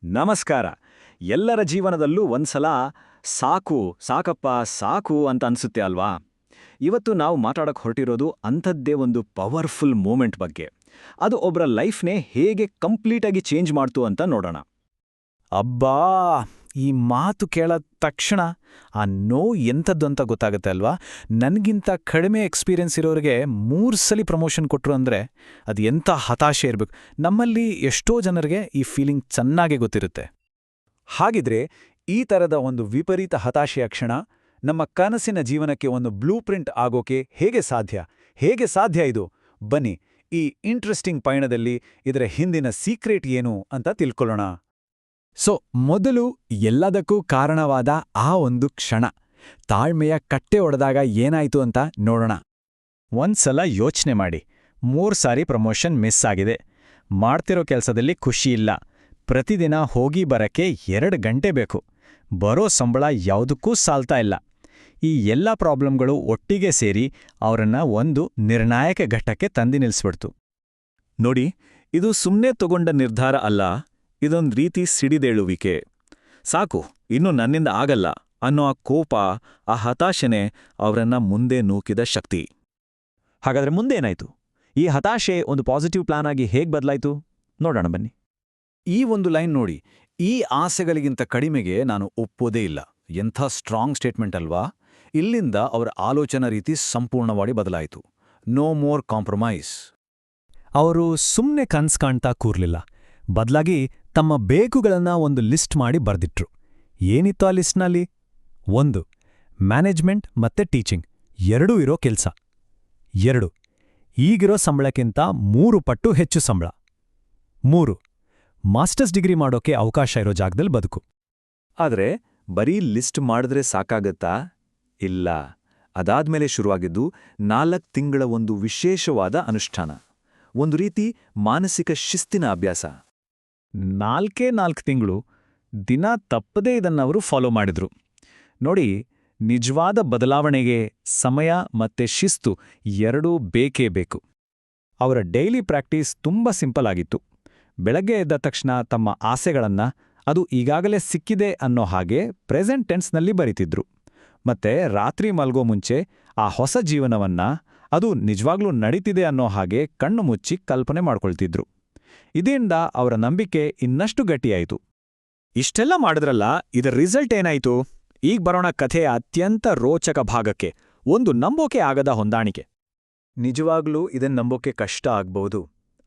ನಮಸ್ಕಾರ. ಎಲ್ಲರ ಜೀವನದಲ್ಲೂ ಒಂದ್ಸಲ ಸಾಕು ಸಾಕಪ್ಪ ಸಾಕು ಅಂತ ಅನ್ಸುತ್ತೆ ಅಲ್ವಾ? ಇವತ್ತು ನಾವು ಮಾತಾಡಕ್ಕೆ ಹೊರಟಿರೋದು ಅಂಥದ್ದೇ ಒಂದು ಪವರ್ಫುಲ್ ಮೂಮೆಂಟ್ ಬಗ್ಗೆ. ಅದು ಒಬ್ಬರ ಲೈಫ್ನೇ ಹೇಗೆ ಕಂಪ್ಲೀಟಾಗಿ ಚೇಂಜ್ ಮಾಡ್ತು ಅಂತ ನೋಡೋಣ. ಅಬ್ಬಾ, ಈ ಮಾತು ಕೇಳದ ತಕ್ಷಣ ಆ ನೋವು ಎಂಥದ್ದು ಅಂತ ಗೊತ್ತಾಗುತ್ತೆ ಅಲ್ವಾ? ನನಗಿಂತ ಕಡಿಮೆ ಎಕ್ಸ್ಪೀರಿಯನ್ಸ್ ಇರೋರಿಗೆ 3 ಸಲ ಪ್ರಮೋಷನ್ ಕೊಟ್ರು ಅಂದರೆ ಅದು ಎಂಥ ಹತಾಶೆ ಇರಬೇಕು. ನಮ್ಮಲ್ಲಿ ಎಷ್ಟೋ ಜನರಿಗೆ ಈ ಫೀಲಿಂಗ್ ಚೆನ್ನಾಗೇ ಗೊತ್ತಿರುತ್ತೆ. ಹಾಗಿದ್ರೆ ಈ ಥರದ ಒಂದು ವಿಪರೀತ ಹತಾಶೆಯ ಕ್ಷಣ ನಮ್ಮ ಕನಸಿನ ಜೀವನಕ್ಕೆ ಒಂದು ಬ್ಲೂ ಪ್ರಿಂಟ್ ಆಗೋಕೆ ಹೇಗೆ ಸಾಧ್ಯ ಇದು? ಬನ್ನಿ, ಈ ಇಂಟ್ರೆಸ್ಟಿಂಗ್ ಪಯಣದಲ್ಲಿ ಇದರ ಹಿಂದಿನ ಸೀಕ್ರೆಟ್ ಏನು ಅಂತ ತಿಳ್ಕೊಳ್ಳೋಣ. ಮೊದಲು ಎಲ್ಲದಕ್ಕೂ ಕಾರಣವಾದ ಆ ಒಂದು ಕ್ಷಣ, ತಾಳ್ಮೆಯ ಕಟ್ಟೆ ಒಡೆದಾಗ ಏನಾಯ್ತು ಅಂತ ನೋಡೋಣ. ಒಂದ್ಸಲ ಯೋಚನೆ ಮಾಡಿ, 3 ಸಾರಿ ಪ್ರಮೋಷನ್ ಮಿಸ್ ಆಗಿದೆ. ಮಾಡ್ತಿರೋ ಕೆಲಸದಲ್ಲಿ ಖುಷಿಯಿಲ್ಲ. ಪ್ರತಿದಿನ ಹೋಗಿ ಬರಕ್ಕೆ 2 ಗಂಟೆ ಬೇಕು. ಬರೋ ಸಂಬಳ ಯಾವುದಕ್ಕೂ ಸಾಲ್ತಾ ಇಲ್ಲ. ಈ ಎಲ್ಲ ಪ್ರಾಬ್ಲಮ್ಗಳು ಒಟ್ಟಿಗೆ ಸೇರಿ ಅವರನ್ನ ಒಂದು ನಿರ್ಣಾಯಕ ಘಟ್ಟಕ್ಕೆ ತಂದು ನಿಲ್ಲಿಸ್ಬಿಡ್ತು. ನೋಡಿ, ಇದು ಸುಮ್ಮನೆ ತಗೊಂಡ ನಿರ್ಧಾರ ಅಲ್ಲ, ಇದೊಂದು ರೀತಿ ಸಿಡಿದೇಳುವಿಕೆ. ಸಾಕು, ಇನ್ನು ನನ್ನಿಂದ ಆಗಲ್ಲ ಅನ್ನೋ ಆ ಕೋಪ, ಆ ಹತಾಶೆನೆ ಅವರನ್ನ ಮುಂದೆ ನೂಕಿದ ಶಕ್ತಿ. ಹಾಗಾದ್ರೆ ಮುಂದೇನಾಯ್ತು? ಈ ಹತಾಶೆ ಒಂದು ಪಾಸಿಟಿವ್ ಪ್ಲಾನ್ ಆಗಿ ಹೇಗೆ ಬದಲಾಯಿತು ನೋಡೋಣ ಬನ್ನಿ. ಈ ಒಂದು ಲೈನ್ ನೋಡಿ, ಈ ಆಸೆಗಳಿಗಿಂತ ಕಡಿಮೆಗೆ ನಾನು ಒಪ್ಪೋದೇ ಇಲ್ಲ. ಎಂಥ ಸ್ಟ್ರಾಂಗ್ ಸ್ಟೇಟ್ಮೆಂಟ್ ಅಲ್ವಾ? ಇಲ್ಲಿಂದ ಅವರ ಆಲೋಚನಾ ರೀತಿ ಸಂಪೂರ್ಣವಾಗಿ ಬದಲಾಯಿತು. No more compromise. ಅವರು ಸುಮ್ಮನೆ ಕನ್ಸ್ ಕಾಣ್ತಾ ಕೂರ್ಲಿಲ್ಲ. ಬದಲಾಗಿ ತಮ್ಮ ಬೇಕುಗಳನ್ನ ಒಂದು ಲಿಸ್ಟ್ ಮಾಡಿ ಬರ್ದಿಟ್ರು. ಏನಿತ್ತು ಆ ಲಿಸ್ಟ್ನಲ್ಲಿ? 1. ಮ್ಯಾನೇಜ್ಮೆಂಟ್ ಮತ್ತೆ ಟೀಚಿಂಗ್ ಎರಡೂ ಇರೋ ಕೆಲ್ಸ. 2. ಈಗಿರೋ ಸಂಬಳಕ್ಕಿಂತ 3 ಪಟ್ಟು ಹೆಚ್ಚು ಸಂಬಳ. 3. ಮಾಸ್ಟರ್ಸ್ ಡಿಗ್ರಿ ಮಾಡೋಕೆ ಅವಕಾಶ ಇರೋ ಜಾಗದಲ್ಲಿ ಬದುಕು. ಆದ್ರೆ ಬರೀ ಲಿಸ್ಟ್ ಮಾಡಿದ್ರೆ ಸಾಕಾಗತ್ತಾ? ಇಲ್ಲ. ಅದಾದ್ಮೇಲೆ ಶುರುವಾಗಿದ್ದು 4 ತಿಂಗಳ ಒಂದು ವಿಶೇಷವಾದ ಅನುಷ್ಠಾನ, ಒಂದು ರೀತಿ ಮಾನಸಿಕ ಶಿಸ್ತಿನ ಅಭ್ಯಾಸ. 4 ತಿಂಗಳು ದಿನ ತಪ್ಪದೇ ಇದನ್ನವರು ಫಾಲೋ ಮಾಡಿದ್ರು. ನೋಡಿ, ನಿಜವಾದ ಬದಲಾವಣೆಗೆ ಸಮಯ ಮತ್ತೆ ಶಿಸ್ತು ಎರಡೂ ಬೇಕೇ ಬೇಕು. ಅವರ ಡೈಲಿ ಪ್ರಾಕ್ಟೀಸ್ ತುಂಬ ಸಿಂಪಲ್ ಆಗಿತ್ತು. ಬೆಳಗ್ಗೆ ಎದ್ದ ತಕ್ಷಣ ತಮ್ಮ ಆಸೆಗಳನ್ನ, ಅದು ಈಗಾಗಲೇ ಸಿಕ್ಕಿದೆ ಅನ್ನೋ ಹಾಗೆ ಪ್ರೆಸೆಂಟ್ ಟೆನ್ಸ್ನಲ್ಲಿ ಬರೀತಿದ್ರು. ಮತ್ತೆ ರಾತ್ರಿ ಮಲ್ಗೋ ಮುಂಚೆ ಆ ಹೊಸ ಜೀವನವನ್ನ, ಅದು ನಿಜವಾಗ್ಲೂ ನಡೀತಿದೆ ಅನ್ನೋ ಹಾಗೆ ಕಣ್ಣು ಮುಚ್ಚಿ ಕಲ್ಪನೆ ಮಾಡ್ಕೊಳ್ತಿದ್ರು. ಇದರಿಂದ ಅವರ ನಂಬಿಕೆ ಇನ್ನಷ್ಟು ಗಟ್ಟಿಯಾಯಿತು. ಇಷ್ಟೆಲ್ಲ ಮಾಡಿದ್ರಲ್ಲ, ಇದರ ರಿಸಲ್ಟ್ ಏನಾಯ್ತು? ಈಗ ಬರೋಣ ಕಥೆಯ ಅತ್ಯಂತ ರೋಚಕ ಭಾಗಕ್ಕೆ, ಒಂದು ನಂಬೋಕೆ ಆಗದ ಹೊಂದಾಣಿಕೆ. ನಿಜವಾಗ್ಲೂ ಇದನ್ನ ನಂಬೋಕೆ ಕಷ್ಟ ಆಗ್ಬಹುದು.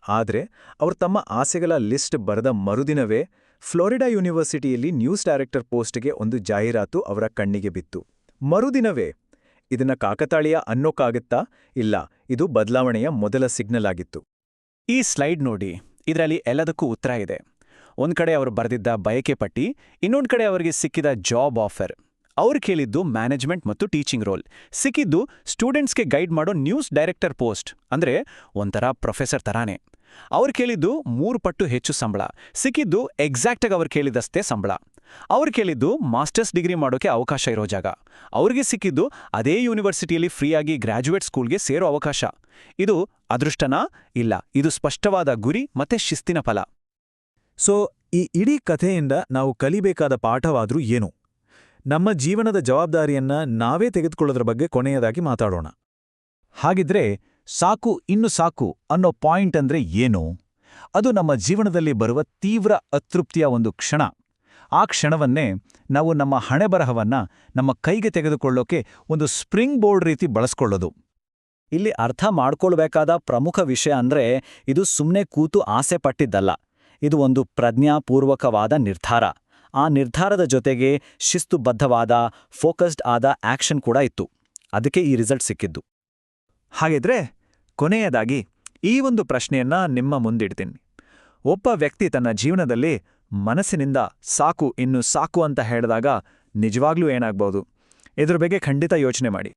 ಆದ್ರೆ ಅವರು ತಮ್ಮ ಆಸೆಗಳ ಲಿಸ್ಟ್ ಬರೆದ ಮರುದಿನವೇ ಫ್ಲೋರಿಡಾ ಯೂನಿವರ್ಸಿಟಿಯಲ್ಲಿ ನ್ಯೂಸ್ ಡೈರೆಕ್ಟರ್ ಪೋಸ್ಟ್ಗೆ ಒಂದು ಜಾಹೀರಾತು ಅವರ ಕಣ್ಣಿಗೆ ಬಿತ್ತು. ಮರುದಿನವೇ. ಇದನ್ನ ಕಾಕತಾಳೀಯ ಅನ್ನೋಕ್ಕಾಗತ್ತಾ? ಇಲ್ಲ, ಇದು ಬದಲಾವಣೆಯ ಮೊದಲ ಸಿಗ್ನಲ್ ಆಗಿತ್ತು. ಈ ಸ್ಲೈಡ್ ನೋಡಿ, ಇದರಲ್ಲಿ ಎಲ್ಲದಕ್ಕೂ ಉತ್ತರ ಇದೆ. ಒಂದ್ ಕಡೆ ಅವರು ಬರೆದಿದ್ದ ಬಯಕೆ ಪಟ್ಟಿ, ಇನ್ನೊಂದು ಕಡೆ ಅವರಿಗೆ ಸಿಕ್ಕಿದ ಜಾಬ್ ಆಫರ್. ಅವ್ರು ಕೇಳಿದ್ದು ಮ್ಯಾನೇಜ್ಮೆಂಟ್ ಮತ್ತು ಟೀಚಿಂಗ್ ರೋಲ್, ಸಿಕ್ಕಿದ್ದು ಸ್ಟೂಡೆಂಟ್ಸ್ಗೆ ಗೈಡ್ ಮಾಡೋ ನ್ಯೂಸ್ ಡೈರೆಕ್ಟರ್ ಪೋಸ್ಟ್, ಅಂದ್ರೆ ಒಂಥರ ಪ್ರೊಫೆಸರ್ ತರಾನೇ. ಅವ್ರು ಕೇಳಿದ್ದು 3 ಪಟ್ಟು ಹೆಚ್ಚು ಸಂಬಳ, ಸಿಕ್ಕಿದ್ದು ಎಕ್ಸಾಕ್ಟಾಗಿ ಅವ್ರು ಕೇಳಿದಷ್ಟೇ ಸಂಬಳ. ಅವ್ರು ಕೇಳಿದ್ದು ಮಾಸ್ಟರ್ಸ್ ಡಿಗ್ರಿ ಮಾಡೋಕೆ ಅವಕಾಶ ಇರೋ ಜಾಗ, ಅವ್ರಿಗೆ ಸಿಕ್ಕಿದ್ದು ಅದೇ ಯೂನಿವರ್ಸಿಟಿಯಲ್ಲಿ ಫ್ರೀಯಾಗಿ ಗ್ರ್ಯಾಜುಯೇಟ್ ಸ್ಕೂಲ್ಗೆ ಸೇರೋ ಅವಕಾಶ. ಇದು ಅದೃಷ್ಟನಾ? ಇಲ್ಲ, ಇದು ಸ್ಪಷ್ಟವಾದ ಗುರಿ ಮತ್ತೆ ಶಿಸ್ತಿನ ಫಲ. ಈ ಇಡೀ ಕಥೆಯಿಂದ ನಾವು ಕಲಿಬೇಕಾದ ಪಾಠವಾದ್ರೂ ಏನು? ನಮ್ಮ ಜೀವನದ ಜವಾಬ್ದಾರಿಯನ್ನ ನಾವೇ ತೆಗೆದುಕೊಳ್ಳೋದ್ರ ಬಗ್ಗೆ ಕೊನೆಯದಾಗಿ ಮಾತಾಡೋಣ. ಹಾಗಿದ್ರೆ ಸಾಕು, ಇನ್ನು ಸಾಕು ಅನ್ನೋ ಪಾಯಿಂಟ್ ಅಂದ್ರೆ ಏನು? ಅದು ನಮ್ಮ ಜೀವನದಲ್ಲಿ ಬರುವ ತೀವ್ರ ಅತೃಪ್ತಿಯ ಒಂದು ಕ್ಷಣ. ಆ ಕ್ಷಣವನ್ನೇ ನಾವು ನಮ್ಮ ಹಣೆಬರಹವನ್ನ ನಮ್ಮ ಕೈಗೆ ತೆಗೆದುಕೊಳ್ಳೋಕೆ ಒಂದು ಸ್ಪ್ರಿಂಗ್ ಬೋರ್ಡ್ ರೀತಿ ಬಳಸ್ಕೊಳ್ಳೋದು. ಇಲ್ಲಿ ಅರ್ಥ ಮಾಡ್ಕೊಳ್ಬೇಕಾದ ಪ್ರಮುಖ ವಿಷಯ ಅಂದ್ರೆ, ಇದು ಸುಮ್ಮನೆ ಕೂತು ಆಸೆ ಪಟ್ಟಿದ್ದಲ್ಲ. ಇದು ಒಂದು ಪ್ರಜ್ಞಾಪೂರ್ವಕವಾದ ನಿರ್ಧಾರ. ಆ ನಿರ್ಧಾರದ ಜೊತೆಗೆ ಶಿಸ್ತುಬದ್ಧವಾದ, ಫೋಕಸ್ಡ್ ಆದ ಆಕ್ಷನ್ ಕೂಡ ಇತ್ತು. ಅದಕ್ಕೆ ಈ ರಿಸಲ್ಟ್ ಸಿಕ್ಕಿದ್ದು. ಹಾಗಿದ್ರೆ ಕೊನೆಯದಾಗಿ ಈ ಒಂದು ಪ್ರಶ್ನೆಯನ್ನ ನಿಮ್ಮ ಮುಂದಿಡ್ತೀನಿ. ಒಬ್ಬ ವ್ಯಕ್ತಿ ತನ್ನ ಜೀವನದಲ್ಲಿ ಮನಸ್ಸಿನಿಂದ ಸಾಕು, ಇನ್ನು ಸಾಕು ಅಂತ ಹೇಳಿದಾಗ ನಿಜವಾಗ್ಲೂ ಏನಾಗ್ಬೋದು? ಇದ್ರ ಬಗ್ಗೆ ಖಂಡಿತ ಯೋಚನೆ ಮಾಡಿ.